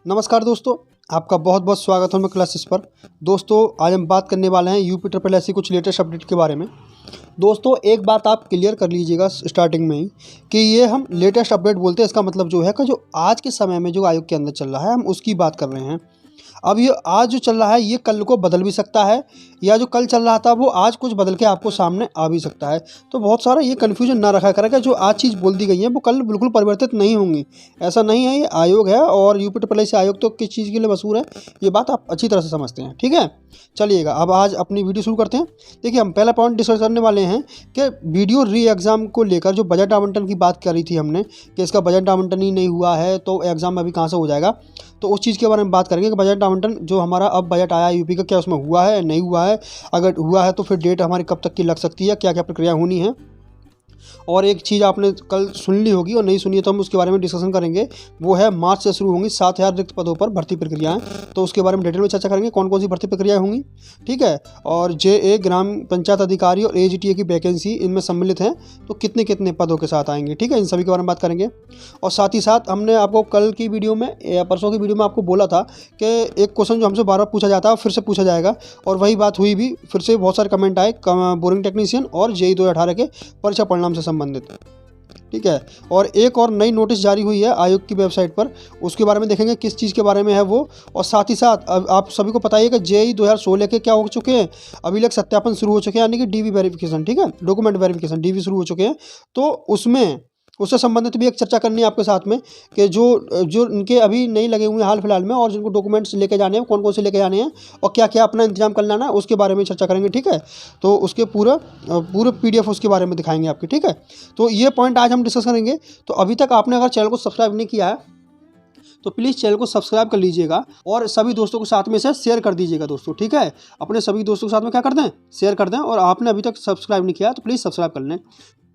नमस्कार दोस्तों, आपका बहुत बहुत स्वागत है मेरे क्लासेस पर। दोस्तों आज हम बात करने वाले हैं यूपी ट्रिपल एस सी कुछ लेटेस्ट अपडेट के बारे में। दोस्तों एक बात आप क्लियर कर लीजिएगा स्टार्टिंग में ही कि ये हम लेटेस्ट अपडेट बोलते हैं। इसका मतलब जो है कि जो आज के समय में जो आयोग के अंदर चल रहा है हम उसकी बात कर रहे हैं। अब ये आज जो चल रहा है ये कल को बदल भी सकता है, या जो कल चल रहा था वो आज कुछ बदल के आपको सामने आ भी सकता है। तो बहुत सारा ये कन्फ्यूजन ना रखा करेगा, जो आज चीज़ बोल दी गई है वो कल बिल्कुल परिवर्तित नहीं होंगी। ऐसा नहीं है, ये आयोग है और यूपी ट्रिपल एस सी आयोग तो किस चीज़ के लिए मशहूर है ये बात आप अच्छी तरह से समझते हैं। ठीक है, चलिएगा अब आज अपनी वीडियो शुरू करते हैं। देखिए हम पहला पॉइंट डिस्कस करने वाले हैं कि वीडियो री एग्ज़ाम को लेकर जो बजट आवंटन की बात करी थी हमने कि इसका बजट आवंटन ही नहीं हुआ है तो एग्ज़ाम अभी कहाँ से हो जाएगा। तो उस चीज़ के बारे में बात करेंगे कि बजट आवंटन जो हमारा अब बजट आया यूपी का क्या उसमें हुआ है नहीं हुआ है, अगर हुआ है तो फिर डेट हमारी कब तक की लग सकती है, क्या क्या प्रक्रिया होनी है। और एक चीज़ आपने कल सुन ली होगी और नहीं सुनी है तो हम उसके बारे में डिस्कशन करेंगे, वो है मार्च से शुरू होंगी 7,000 रिक्त पदों पर भर्ती प्रक्रियाएं। तो उसके बारे में डिटेल में चर्चा करेंगे कौन कौन सी भर्ती प्रक्रियाएं होंगी। ठीक है, और JA ग्राम पंचायत अधिकारी और AGTA की वैकेंसी इनमें सम्मिलित हैं तो कितने कितने पदों के साथ आएंगे। ठीक है, इन सभी के बारे में बात करेंगे। और साथ ही साथ हमने आपको कल की वीडियो में या परसों की वीडियो में आपको बोला था कि एक क्वेश्चन जो हमसे बार बार पूछा जाता है फिर से पूछा जाएगा, और वही बात हुई भी। फिर से बहुत सारे कमेंट आए बोरिंग टेक्नीशियन और JEE 2018 के परीक्षा परिणाम से संबंधित। ठीक है, और एक और नई नोटिस जारी हुई है आयोग की वेबसाइट पर, उसके बारे में देखेंगे किस चीज़ के बारे में है वो। और साथ ही साथ अब आप सभी को पता ही है कि JEE 2016 के क्या हो चुके हैं, अभिलेख सत्यापन शुरू हो चुके हैं, यानी कि DV वेरिफिकेशन। ठीक है, डॉक्यूमेंट वेरिफिकेशन DV शुरू हो चुके हैं। तो उससे संबंधित भी एक चर्चा करनी है आपके साथ में कि जो जो इनके अभी नहीं लगे हुए हैं हाल फिलहाल में और जिनको डॉक्यूमेंट्स लेके जाने हैं, कौन कौन से लेके जाने हैं और क्या क्या अपना इंतजाम कर लाना है, उसके बारे में चर्चा करेंगे। ठीक है, तो उसके पूरे PDF उसके बारे में दिखाएंगे आपके। ठीक है, तो ये पॉइंट आज हम डिस्कस करेंगे। तो अभी तक आपने अगर चैनल को सब्सक्राइब नहीं किया है तो प्लीज़ चैनल को सब्सक्राइब कर लीजिएगा और सभी दोस्तों के साथ में से शेयर कर दीजिएगा दोस्तों। ठीक है, अपने सभी दोस्तों के साथ में क्या कर दें, शेयर कर दें। और आपने अभी तक सब्सक्राइब नहीं किया तो प्लीज़ सब्सक्राइब कर लें।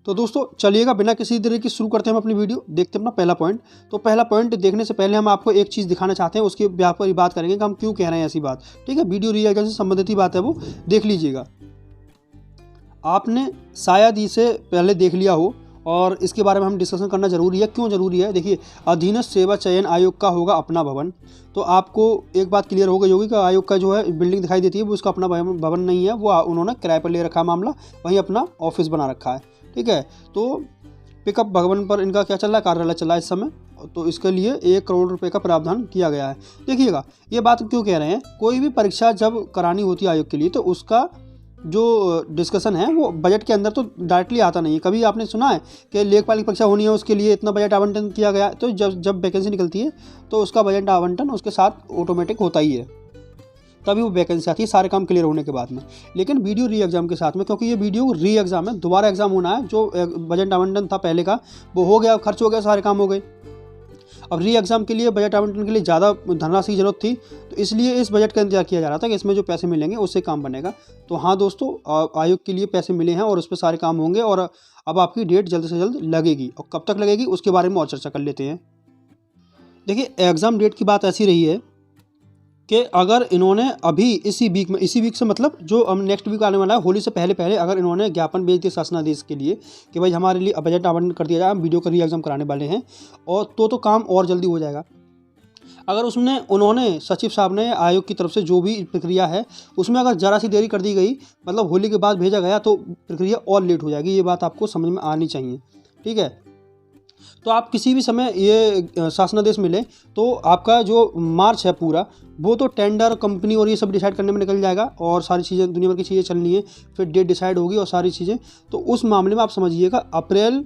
तो दोस्तों चलिएगा बिना किसी देरी के शुरू करते हैं हम अपनी वीडियो, देखते हैं अपना पहला पॉइंट। तो पहला पॉइंट देखने से पहले हम आपको एक चीज़ दिखाना चाहते हैं, उसके पर ही बात करेंगे कि हम क्यों कह रहे हैं ऐसी बात। ठीक है, वीडियो री एग्ज़ाम से संबंधित ही बात है, वो देख लीजिएगा। आपने शायद इसे पहले देख लिया हो और इसके बारे में हम डिस्कशन करना जरूरी है। क्यों जरूरी है, देखिए अधीनस्थ सेवा चयन आयोग का होगा अपना भवन। तो आपको एक बात क्लियर हो गई होगी कि आयोग का जो है बिल्डिंग दिखाई देती है वो उसका अपना भवन नहीं है, वो उन्होंने किराए पर ले रखा मामला, वहीं अपना ऑफिस बना रखा है। ठीक है, तो पिकअप भवन पर इनका क्या चल रहा है, कार्यालय चल रहा है इस समय। तो इसके लिए 1 करोड़ रुपए का प्रावधान किया गया है। देखिएगा ये बात क्यों कह रहे हैं, कोई भी परीक्षा जब करानी होती है आयोग के लिए तो उसका जो डिस्कशन है वो बजट के अंदर तो डायरेक्टली आता नहीं है। कभी आपने सुना है कि लेखपाल की परीक्षा होनी है उसके लिए इतना बजट आवंटन किया गया, तो जब वैकेंसी निकलती है तो उसका बजट आवंटन उसके साथ ऑटोमेटिक होता ही है, तभी वो वैकेंसी आती है सारे काम क्लियर होने के बाद में। लेकिन वीडियो री एग्ज़ाम के साथ में, क्योंकि ये वीडियो री एग्ज़ाम है, दोबारा एग्ज़ाम होना है, जो बजट आवंटन था पहले का वो हो गया, खर्च हो गया, सारे काम हो गए। अब री एग्ज़ाम के लिए बजट आवंटन के लिए ज़्यादा धनराशि की जरूरत थी, तो इसलिए इस बजट का इंतजार किया जा रहा था कि इसमें जो पैसे मिलेंगे उससे काम बनेगा। तो हाँ दोस्तों, आयोग के लिए पैसे मिले हैं और उस पर सारे काम होंगे और अब आपकी डेट जल्द से जल्द लगेगी। और कब तक लगेगी उसके बारे में और चर्चा कर लेते हैं। देखिए एग्ज़ाम डेट की बात ऐसी रही है कि अगर इन्होंने अभी इसी वीक से मतलब जो हम नेक्स्ट वीक आने वाला है, होली से पहले पहले अगर इन्होंने ज्ञापन भेज दिया शासनादेश के लिए कि भाई हमारे लिए बजट आवंटन कर दिया जाए, हम वीडियो का री एग्ज़ाम कराने वाले हैं, और तो काम और जल्दी हो जाएगा। अगर उन्होंने सचिव साहब ने आयोग की तरफ से जो भी प्रक्रिया है उसमें अगर ज़रा सी देरी कर दी गई, मतलब होली के बाद भेजा गया, तो प्रक्रिया और लेट हो जाएगी। ये बात आपको समझ में आनी चाहिए। ठीक है, तो आप किसी भी समय ये शासनादेश मिले तो आपका जो मार्च है पूरा वो तो टेंडर कंपनी और ये सब डिसाइड करने में निकल जाएगा, और सारी चीज़ें दुनिया भर की चीज़ें चलनी है, फिर डेट डिसाइड होगी और सारी चीज़ें। तो उस मामले में आप समझिएगा अप्रैल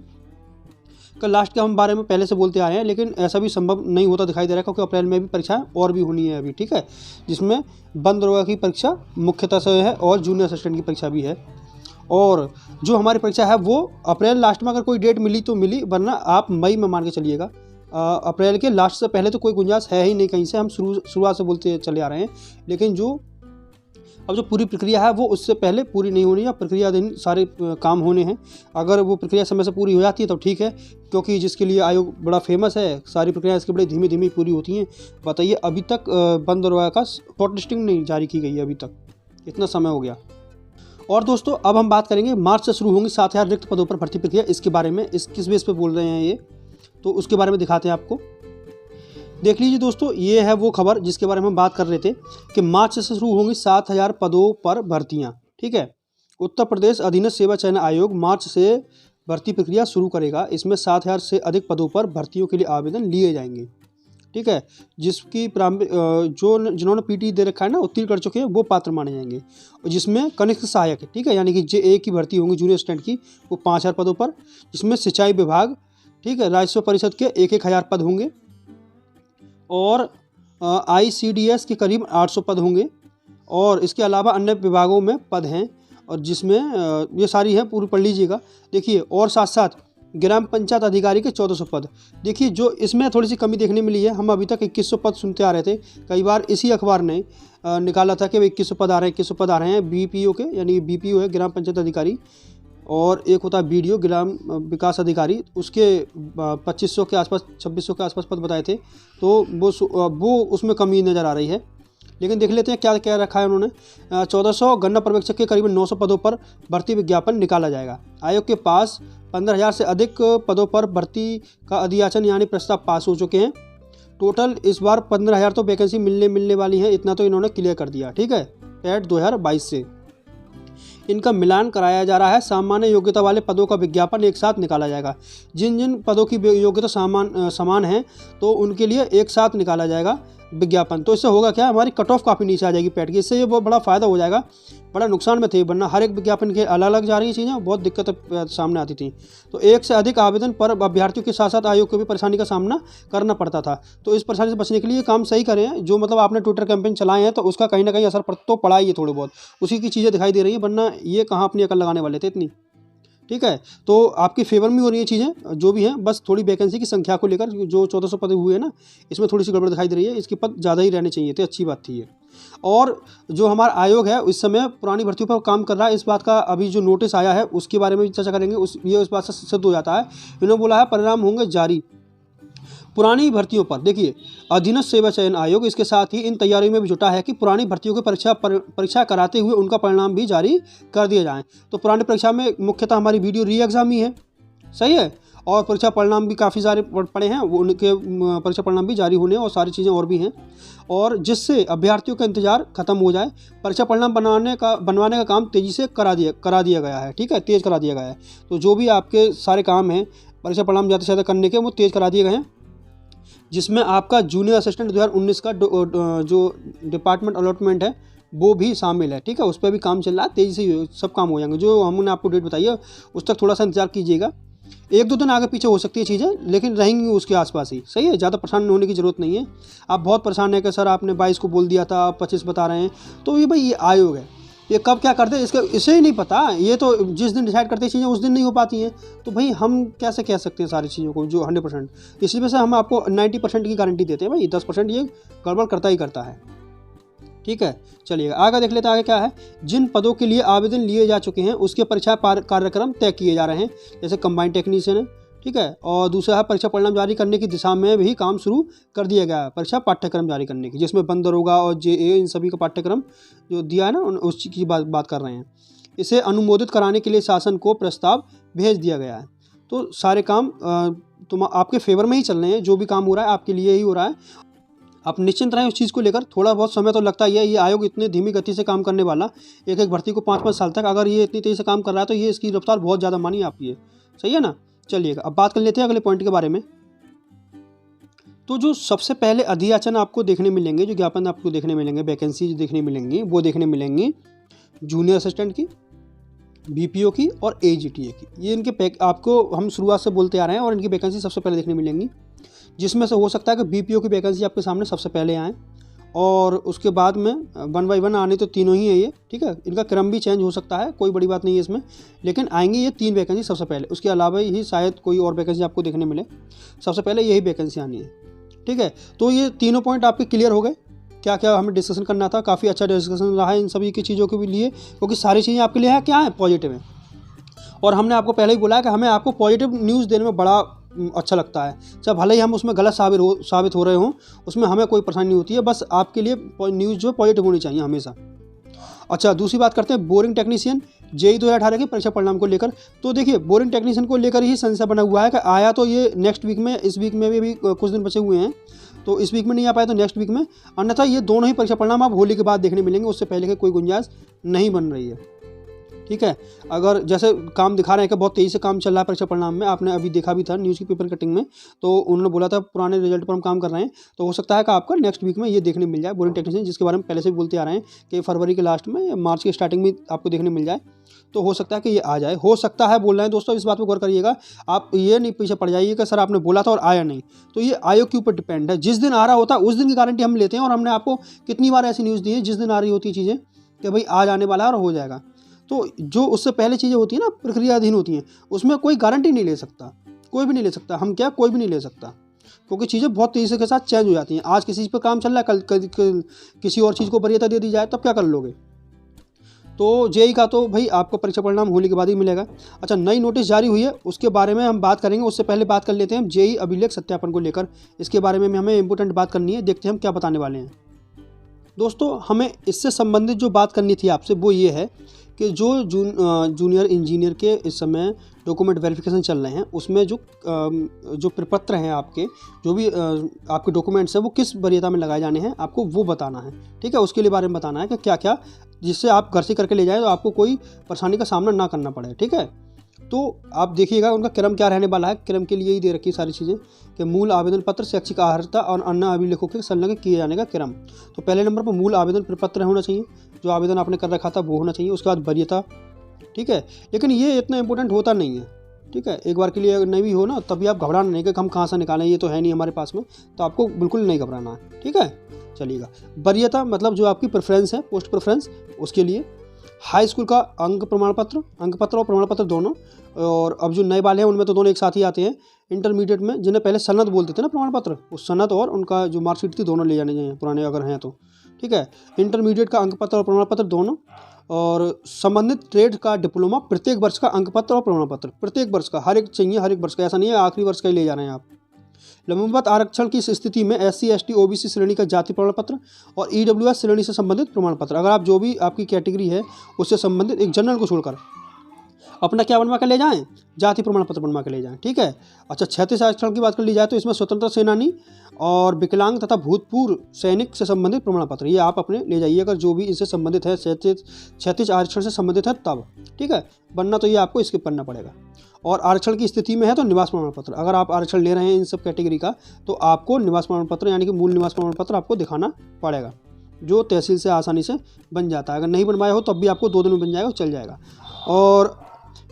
का लास्ट के हम बारे में पहले से बोलते आ रहे हैं, लेकिन ऐसा भी संभव नहीं होता दिखाई दे रहा है, क्योंकि अप्रैल में भी परीक्षाएं और भी होनी है अभी। ठीक है, जिसमें बंद दरोगा की परीक्षा मुख्यतः से है और जूनियर असिस्टेंट की परीक्षा भी है। और जो हमारी परीक्षा है वो अप्रैल लास्ट में अगर कोई डेट मिली तो मिली, वरना आप मई में मान के चलिएगा। अप्रैल के लास्ट से पहले तो कोई गुंजाइश है ही नहीं कहीं से, हम शुरुआत से बोलते चले आ रहे हैं। लेकिन अब जो पूरी प्रक्रिया है वो उससे पहले पूरी नहीं होनी है, प्रक्रिया दिन सारे काम होने हैं। अगर वो प्रक्रिया समय से पूरी हो जाती है तो ठीक है, क्योंकि जिसके लिए आयोग बड़ा फेमस है, सारी प्रक्रिया इसके बड़े धीमे धीमे पूरी होती हैं। बताइए अभी तक बंद दरोगा का शॉर्ट लिस्टिंग नहीं जारी की गई है, अभी तक इतना समय हो गया। और दोस्तों अब हम बात करेंगे मार्च से शुरू होंगी 7,000 रिक्त पदों पर भर्ती प्रक्रिया, इसके बारे में किस बेस पे बोल रहे हैं ये, तो उसके बारे में दिखाते हैं आपको। देख लीजिए दोस्तों, ये है वो खबर जिसके बारे में हम बात कर रहे थे कि मार्च से शुरू होंगी 7,000 पदों पर भर्तियां। ठीक है, उत्तर प्रदेश अधीनस्थ सेवा चयन आयोग मार्च से भर्ती प्रक्रिया शुरू करेगा। इसमें 7,000 से अधिक पदों पर भर्तियों के लिए आवेदन लिए जाएंगे। ठीक है, जिसकी जिन्होंने पीटी दे रखा है ना, उत्तीर्ण कर चुके हैं, वो पात्र माने जाएंगे। जिसमें कनिष्ठ सहायक, ठीक है, यानी कि जे की भर्ती होंगी जूनियर असिस्टेंट की, वो 5,000 पदों पर। जिसमें सिंचाई विभाग, ठीक है, राजस्व परिषद के 1,000 पद होंगे और ICDS के करीब 800 पद होंगे। और इसके अलावा अन्य विभागों में पद हैं, और जिसमें ये सारी है, पूरी पढ़ लीजिएगा। देखिए, और साथ साथ ग्राम पंचायत अधिकारी के 1400 पद। देखिए, जो इसमें थोड़ी सी कमी देखने मिली है, हम अभी तक 2100 पद सुनते आ रहे थे। कई बार इसी अखबार ने निकाला था कि 2100 पद आ रहे हैं, 2100 पद आ रहे हैं। BPO के, यानी BPO है ग्राम पंचायत अधिकारी, और एक होता है BDO ग्राम विकास अधिकारी, उसके 2500 के आसपास, 2600 के आसपास पद बताए थे। तो वो उसमें कमी नज़र आ रही है। लेकिन देख लेते हैं क्या क्या रखा है उन्होंने। 1400 गन्ना पर्यवेक्षक के करीब 900 पदों पर भर्ती विज्ञापन निकाला जाएगा। आयोग के पास 15,000 से अधिक पदों पर भर्ती का अधियाचन यानी प्रस्ताव पास हो चुके हैं। टोटल इस बार 15,000 तो वैकेंसी मिलने वाली है, इतना तो इन्होंने क्लियर कर दिया। ठीक है, पैट 2022 से इनका मिलान कराया जा रहा है। सामान्य योग्यता वाले पदों का विज्ञापन एक साथ निकाला जाएगा। जिन जिन पदों की योग्यता समान है तो उनके लिए एक साथ निकाला जाएगा विज्ञापन। तो इससे होगा क्या, हमारी कट ऑफ काफ़ी नीचे आ जाएगी पैट की। इससे ये बहुत बड़ा फ़ायदा हो जाएगा। बड़ा नुकसान में थे, वरना हर एक विज्ञापन के अलग अलग जा रही चीज़ें, बहुत दिक्कतें सामने आती थी। तो एक से अधिक आवेदन पर अभ्यर्थियों के साथ साथ आयोग को भी परेशानी का सामना करना पड़ता था। तो इस परेशानी से बचने के लिए काम सही करें। जो मतलब आपने ट्विटर कैंपेन चलाए हैं, तो उसका कहीं ना कहीं असर तो पड़ा ही है थोड़े बहुत, उसी की चीज़ें दिखाई दे रही हैं, वरना ये कहाँ अपनी अकल लगाने वाले थे इतनी। ठीक है, तो आपके फेवर में हो रही है चीज़ें जो भी हैं। बस थोड़ी वैकेंसी की संख्या को लेकर जो 1400 पद हुए हैं ना, इसमें थोड़ी सी गड़बड़ दिखाई दे रही है। इसके पद ज़्यादा ही रहने चाहिए थे, अच्छी बात थी ये। और जो हमारा आयोग है इस समय पुरानी भर्तियों पर काम कर रहा है। इस बात का अभी जो नोटिस आया है उसके बारे में भी चर्चा करेंगे। उस बात से सिद्ध हो जाता है। इन्होंने बोला है परिणाम होंगे जारी पुरानी भर्तियों पर। देखिए, अधीनस्थ सेवा चयन आयोग इसके साथ ही इन तैयारियों में भी जुटा है कि पुरानी भर्तियों की परीक्षा कराते हुए उनका परिणाम भी जारी कर दिए जाएं। तो पुरानी परीक्षा में मुख्यतः हमारी वीडियो री एग्ज़ाम ही है, सही है, और परीक्षा परिणाम भी काफ़ी सारे पड़े हैं, वो उनके परीक्षा परिणाम भी जारी होने और सारी चीज़ें और भी हैं, और जिससे अभ्यर्थियों का इंतजार खत्म हो जाए। परीक्षा परिणाम बनवाने का काम तेज़ी से करा दिया गया है। ठीक है, तेज़ करा दिया गया है। तो जो भी आपके सारे काम हैं परीक्षा परिणाम ज़्यादा से ज़्यादा करने के, वो तेज़ करा दिए गए हैं। जिसमें आपका जूनियर असिस्टेंट 2019 का जो डिपार्टमेंट अलॉटमेंट है वो भी शामिल है। ठीक है, उस पर भी काम चल रहा है, तेज़ी से सब काम हो जाएंगे। जो हमने आपको डेट बताई है उस तक थोड़ा सा इंतजार कीजिएगा। 1-2 दिन आगे पीछे हो सकती है चीज़ें, लेकिन रहेंगी उसके आसपास ही, सही है। ज़्यादा परेशान होने की ज़रूरत नहीं है। आप बहुत परेशान है कि सर आपने 22 को बोल दिया था, 25 बता रहे हैं, तो ये भाई ये आयोग है, ये कब क्या करते हैं इसे ही नहीं पता। ये तो जिस दिन डिसाइड करते हैं चीज़ें उस दिन नहीं हो पाती हैं। तो भाई हम कैसे कह सकते हैं सारी चीज़ों को जो 100%। इसी वजह से हम आपको 90% की गारंटी देते हैं। भाई 10% ये गड़बड़ करता ही करता है। ठीक है, चलिएगा आगे देख लेते हैं। आगे क्या है, जिन पदों के लिए आवेदन लिए जा चुके हैं उसके परीक्षा कार्यक्रम तय किए जा रहे हैं, जैसे कंबाइंड टेक्नीशियन है। ठीक है, और दूसरा है परीक्षा परिणाम जारी करने की दिशा में भी काम शुरू कर दिया गया है। परीक्षा पाठ्यक्रम जारी करने की, जिसमें बंद दरोगा और JA इन सभी का पाठ्यक्रम जो दिया है ना, उस चीज़ की बात कर रहे हैं। इसे अनुमोदित कराने के लिए शासन को प्रस्ताव भेज दिया गया है। तो सारे काम तुम आपके फेवर में ही चल रहे हैं। जो भी काम हो रहा है आपके लिए ही हो रहा है। आप निश्चिंत रहें उस चीज़ को लेकर। थोड़ा बहुत समय तो लगता ही है। ये आयोग इतनी धीमी गति से काम करने वाला, एक भर्ती को 5-5 साल तक अगर ये इतनी तेज़ी से काम कर रहा है, तो ये इसकी रफ्तार बहुत ज़्यादा मानी आप ये, सही है ना। चलिएगा अब बात कर लेते हैं अगले पॉइंट के बारे में। तो जो सबसे पहले अधियाचन आपको देखने मिलेंगे, जो ज्ञापन आपको देखने मिलेंगे, वैकेंसी जो देखने मिलेंगी, वो देखने मिलेंगी जूनियर असिस्टेंट की, BPO की और AGTA की। ये इनके आपको हम शुरुआत से बोलते आ रहे हैं, और इनकी वैकेंसी सबसे पहले देखने मिलेंगी। जिसमें से हो सकता है कि BPO की वैकेंसी आपके सामने सबसे पहले आए, और उसके बाद में 1 by 1 आने तो तीनों ही है ये। ठीक है, इनका क्रम भी चेंज हो सकता है, कोई बड़ी बात नहीं है इसमें, लेकिन आएंगी ये 3 वैकेंसी सबसे पहले। उसके अलावा ही शायद कोई और वैकेंसी आपको देखने मिले, सबसे पहले यही वैकेंसी आनी है। ठीक है, तो ये तीनों पॉइंट आपके क्लियर हो गए। क्या क्या हमें डिस्कशन करना था, काफ़ी अच्छा डिस्कशन रहा है इन सभी की चीज़ों के लिए, क्योंकि सारी चीज़ें आपके लिए है क्या है, पॉजिटिव है। और हमने आपको पहले ही बोला है कि हमें आपको पॉजिटिव न्यूज़ देने में बड़ा अच्छा लगता है। चाहे भले ही हम उसमें गलत साबित हो रहे हों, उसमें हमें कोई परेशानी नहीं होती है। बस आपके लिए न्यूज़ जो पॉजिटिव होनी चाहिए हमेशा। अच्छा, दूसरी बात करते हैं बोरिंग टेक्नीशियन JEE 2018 के परीक्षा परिणाम को लेकर। तो देखिए, बोरिंग टेक्नीशियन को लेकर ही संशय बना हुआ है कि आया तो ये नेक्स्ट वीक में, इस वीक में भी कुछ दिन बचे हुए हैं। तो इस वीक में नहीं आ पाए तो नेक्स्ट वीक में, अन्यथा ये दोनों ही परीक्षा परिणाम आप होली के बाद देखने मिलेंगे, उससे पहले की कोई गुंजाइश नहीं बन रही है। ठीक है, अगर जैसे काम दिखा रहे हैं कि बहुत तेज़ी से काम चल रहा है परीक्षा परिणाम में, आपने अभी देखा भी था न्यूज़ की पेपर कटिंग में, तो उन्होंने बोला था पुराने रिजल्ट पर हम काम कर रहे हैं, तो हो सकता है कि आपका नेक्स्ट वीक में ये देखने मिल जाए बोरिंग टेक्नीशियन, जिसके बारे में पहले से भी बोलते आ रहे हैं कि फरवरी के लास्ट में या मार्च की स्टार्टिंग में आपको देखने मिल जाए, तो हो सकता है कि ये आ जाए, हो सकता है बोल रहे हैं दोस्तों, इस बात पर गौर करिएगा। आप ये नहीं पीछे पड़ जाइए कि सर आपने बोला था और आया नहीं, तो ये आयोग के ऊपर डिपेंड है। जिस दिन आ रहा होता है उस दिन की गारंटी हम लेते हैं, और हमने आपको कितनी बार ऐसी न्यूज़ दी है जिस दिन आ रही होती है चीज़ें कि भाई आज आने वाला है और हो जाएगा। तो जो उससे पहले चीज़ें होती हैं ना, प्रक्रियाधीन होती हैं, उसमें कोई गारंटी नहीं ले सकता, कोई भी नहीं ले सकता, हम क्या कोई भी नहीं ले सकता, क्योंकि चीज़ें बहुत तेज़ी के साथ चेंज हो जाती हैं। आज किसी चीज़ पर काम चल रहा है, कल किसी और चीज़ को वरीयता दे दी जाए, तब क्या कर लोगे। तो जेईई का तो भाई आपको परीक्षा परिणाम होली के बाद ही मिलेगा। अच्छा, नई नोटिस जारी हुई है, उसके बारे में हम बात करेंगे, उससे पहले बात कर लेते हैं जेईई अभिलेख सत्यापन को लेकर, इसके बारे में हमें इंपॉर्टेंट बात करनी है, देखते हैं हम क्या बताने वाले हैं। दोस्तों, हमें इससे संबंधित जो बात करनी थी आपसे वो ये है कि जो जूनियर इंजीनियर के इस समय डॉक्यूमेंट वेरिफिकेशन चल रहे हैं, उसमें जो प्रपत्र हैं आपके, जो भी आपके डॉक्यूमेंट्स हैं, वो किस वरीयता में लगाए जाने हैं, आपको वो बताना है। ठीक है, उसके लिए बारे में बताना है कि क्या क्या, जिससे आप घर से करके ले जाएं तो आपको कोई परेशानी का सामना ना करना पड़े। ठीक है, तो आप देखिएगा उनका क्रम क्या रहने वाला है। क्रम के लिए ही दे रखी है सारी चीज़ें कि मूल आवेदन पत्र, शैक्षिक अर्हता और अन्य अभिलेखों के संलग्न किए जाने का क्रम। तो पहले नंबर पर मूल आवेदन प्रपत्र होना चाहिए, जो आवेदन आपने कर रखा था वो होना चाहिए। उसके बाद वरीयता। ठीक है, लेकिन ये इतना इंपॉर्टेंट होता नहीं है। ठीक है, एक बार के लिए अगर नहीं भी हो ना, तभी आप घबराना नहीं कि हम कहाँ से निकालें, ये तो है नहीं हमारे पास में, तो आपको बिल्कुल नहीं घबराना है। ठीक है, चलिएगा। वरीयता मतलब जो आपकी प्रेफरेंस है, पोस्ट प्रेफरेंस, उसके लिए हाई स्कूल का अंक प्रमाण पत्र और प्रमाण पत्र दोनों, और अब जो नए वाले हैं उनमें तो दोनों एक साथ ही आते हैं। इंटरमीडिएट में जिन्हें पहले सनद बोलते थे ना प्रमाण पत्र, उस सनद और उनका जो मार्कशीट थी दोनों ले जाने चाहिए, पुराने अगर हैं तो। ठीक है, इंटरमीडिएट का अंक पत्र और प्रमाण पत्र दोनों, और संबंधित ट्रेड का डिप्लोमा प्रत्येक वर्ष का अंक पत्र और प्रमाण पत्र, प्रत्येक वर्ष का, हर एक चाहिए, हर एक वर्ष का, ऐसा नहीं है आखिरी वर्ष का ही ले जा रहे हैं आप। लंबवत आरक्षण की स्थिति में SC ST OBC श्रेणी का जाति प्रमाण पत्र और EWS श्रेणी से संबंधित प्रमाण पत्र, अगर आप जो भी आपकी कैटेगरी है उससे संबंधित, एक जनरल को छोड़कर, अपना क्या बनवा कर ले जाएं, जाति प्रमाण पत्र बनवा कर ले जाएं। ठीक है। अच्छा, 36 आरक्षण की बात कर ली जाए तो इसमें स्वतंत्र सेनानी और विकलांग तथा भूतपूर्व सैनिक से संबंधित प्रमाण पत्र, ये आप अपने ले जाइए, अगर जो भी इससे संबंधित है, 36 आरक्षण से संबंधित है तब। ठीक है, बनना तो ये आपको स्किप करना पड़ेगा। और आरक्षण की स्थिति में है तो निवास प्रमाण पत्र, अगर आप आरक्षण ले रहे हैं इन सब कैटेगरी का, तो आपको निवास प्रमाण पत्र यानी कि मूल निवास प्रमाण पत्र आपको दिखाना पड़ेगा, जो तहसील से आसानी से बन जाता है। अगर नहीं बनवाया हो तब भी आपको 2 दिन में बन जाएगा, चल जाएगा। और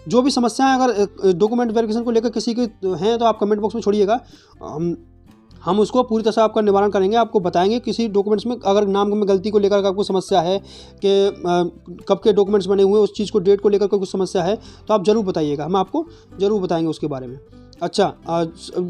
जो भी समस्याएं अगर डॉक्यूमेंट वेरिफिकेशन को लेकर किसी के हैं तो आप कमेंट बॉक्स में छोड़िएगा, हम उसको पूरी तरह से आपका निवारण करेंगे, आपको बताएंगे। किसी डॉक्यूमेंट्स में अगर नाम में गलती को लेकर आपको समस्या है कि कब के डॉक्यूमेंट्स बने हुए, उस चीज़ को डेट को लेकर कोई कुछ समस्या है तो आप ज़रूर बताइएगा, हम आपको ज़रूर बताएंगे उसके बारे में। अच्छा,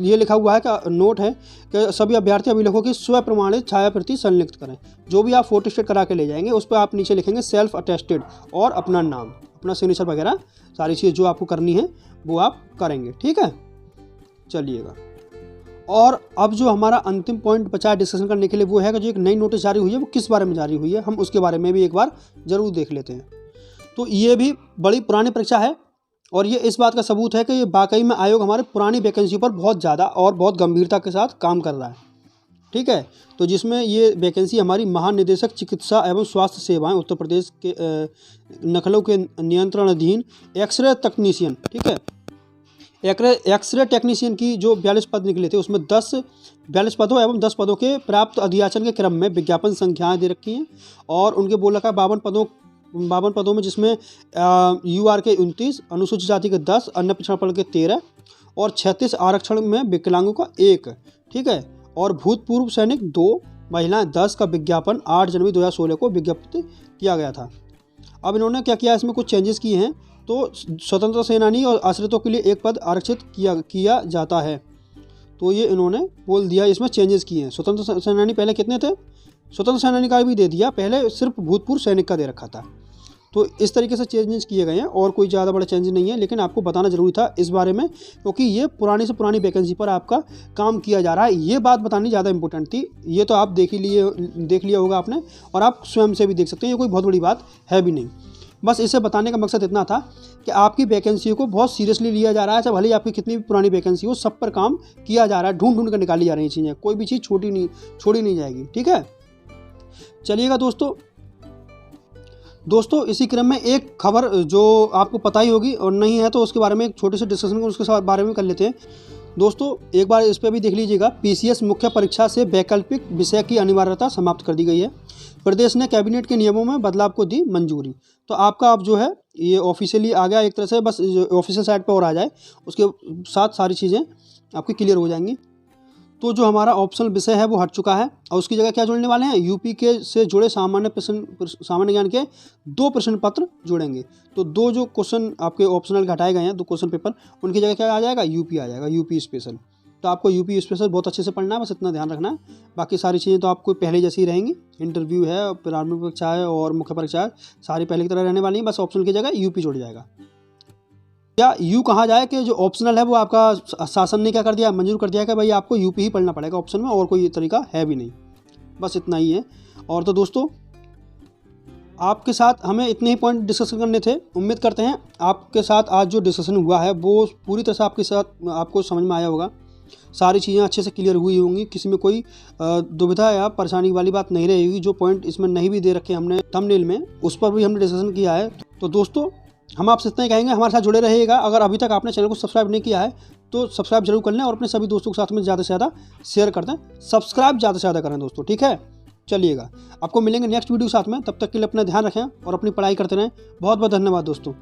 ये लिखा हुआ है कि नोट है कि सभी अभ्यर्थी अभिलेखों की स्व प्रमाणित छायाप्रति संलिखित करें। जो भी आप फोटो स्टेट करा के ले जाएंगे उस पर आप नीचे लिखेंगे सेल्फ अटेस्टेड और अपना नाम, अपना सिग्नेचर वगैरह, सारी चीज़ जो आपको करनी है वो आप करेंगे। ठीक है, चलिएगा। और अब जो हमारा अंतिम पॉइंट बचा है डिस्कशन करने के लिए वो है कि जो एक नई नोटिस जारी हुई है वो किस बारे में जारी हुई है, हम उसके बारे में भी एक बार ज़रूर देख लेते हैं। तो ये भी बड़ी पुरानी परीक्षा है और ये इस बात का सबूत है कि ये वाकई में आयोग हमारे पुरानी वैकेंसी पर बहुत ज़्यादा और बहुत गंभीरता के साथ काम कर रहा है। ठीक है, तो जिसमें ये वैकेंसी हमारी महानिदेशक चिकित्सा एवं स्वास्थ्य सेवाएं उत्तर प्रदेश के लखनऊ के नियंत्रण अधीन एक्सरे तकनीशियन, ठीक है, एक्सरे टेक्नीशियन की जो 42 पद निकले थे उसमें 42 पदों एवं 10 पदों के प्राप्त अधियाचन के क्रम में विज्ञापन संख्याएं दे रखी हैं और उनके बोला का 52 पदों में जिसमें UR के 29, अनुसूचित जाति के 10, अन्य पिछड़ा वर्ग के 13 और 36 आरक्षण में विकलांगों का 1। ठीक है, और भूतपूर्व सैनिक 2, महिलाएं 10 का विज्ञापन 8 जनवरी 2016 को विज्ञप्त किया गया था। अब इन्होंने क्या किया, इसमें कुछ चेंजेस किए हैं। तो स्वतंत्र सेनानी और आश्रितों के लिए 1 पद आरक्षित किया जाता है, तो ये इन्होंने बोल दिया, इसमें चेंजेस किए हैं। स्वतंत्र सेनानी पहले कितने थे, स्वतंत्र सेनानी का भी दे दिया, पहले सिर्फ भूतपूर्व सैनिक का दे रखा था। तो इस तरीके से चेंजेस किए गए हैं और कोई ज़्यादा बड़ा चेंज नहीं है, लेकिन आपको बताना जरूरी था इस बारे में क्योंकि ये पुरानी से पुरानी वैकेंसी पर आपका काम किया जा रहा है। ये बात बतानी ज़्यादा इंपॉर्टेंट थी। ये तो आप देख लिया होगा आपने और आप स्वयं से भी देख सकते हैं, ये कोई बहुत बड़ी बात है भी नहीं। बस इसे बताने का मकसद इतना था कि आपकी वैकेंसी को बहुत सीरियसली लिया जा रहा है। चाहे भले ही आपकी कितनी भी पुरानी वैकेंसी हो, सब पर काम किया जा रहा है, ढूंढ कर निकाली जा रही चीज़ें, कोई भी चीज़ छोड़ी नहीं जाएगी। ठीक है, चलिएगा दोस्तों इसी क्रम में एक खबर जो आपको पता ही होगी और नहीं है तो उसके बारे में एक छोटे से डिस्कशन उसके बारे में कर लेते हैं। दोस्तों एक बार इस पर भी देख लीजिएगा। पीसीएस मुख्य परीक्षा से वैकल्पिक विषय की अनिवार्यता समाप्त कर दी गई है। प्रदेश ने कैबिनेट के नियमों में बदलाव को दी मंजूरी। तो आपका अब जो है ये ऑफिशियली आ गया एक तरह से, बस ऑफिशियल साइट पर और आ जाए, उसके साथ सारी चीज़ें आपकी क्लियर हो जाएंगी। तो जो हमारा ऑप्शनल विषय है वो हट चुका है और उसकी जगह क्या जोड़ने वाले हैं, यूपी के से जुड़े सामान्य ज्ञान के 2 प्रश्न पत्र जोड़ेंगे। तो 2 जो क्वेश्चन आपके ऑप्शनल के हटाए गए हैं, 2 क्वेश्चन पेपर, उनकी जगह क्या आ जाएगा, यूपी आ जाएगा, यूपी स्पेशल। तो आपको यूपी स्पेशल बहुत अच्छे से पढ़ना है, बस इतना ध्यान रखना है। बाकी सारी चीज़ें तो आपको पहले जैसी ही रहेंगी। इंटरव्यू है, प्रारंभिक परीक्षा है और मुख्य परीक्षा है, सारी पहले की तरह रहने वाली हैं, बस ऑप्शनल की जगह यूपी जुड़ जाएगा। या यूँ कहा जाए कि जो ऑप्शनल है वो आपका शासन ने क्या कर दिया, मंजूर कर दिया कि भाई आपको यूपी ही पढ़ना पड़ेगा ऑप्शन में, और कोई तरीका है भी नहीं, बस इतना ही है। और तो दोस्तों आपके साथ हमें इतने ही पॉइंट डिस्कशन करने थे। उम्मीद करते हैं आपके साथ आज जो डिस्कशन हुआ है वो पूरी तरह से आपको समझ में आया होगा, सारी चीज़ें अच्छे से क्लियर हुई होंगी, किसी में कोई दुविधा या परेशानी वाली बात नहीं रहेगी। जो पॉइंट इसमें नहीं भी दे रखे हमने थंबनेल में, उस पर भी हमने डिस्कशन किया है। तो दोस्तों हम आपसे इतना ही कहेंगे, हमारे साथ जुड़े रहिएगा। अगर अभी तक आपने चैनल को सब्सक्राइब नहीं किया है तो सब्सक्राइब जरूर कर लें और अपने सभी दोस्तों के साथ में ज़्यादा से ज़्यादा शेयर कर दें, सब्सक्राइब ज़्यादा से ज़्यादा करें दोस्तों। ठीक है, चलिएगा, आपको मिलेंगे नेक्स्ट वीडियो के साथ में। तब तक के लिए अपना ध्यान रखें और अपनी पढ़ाई करते रहें। बहुत बहुत धन्यवाद दोस्तों।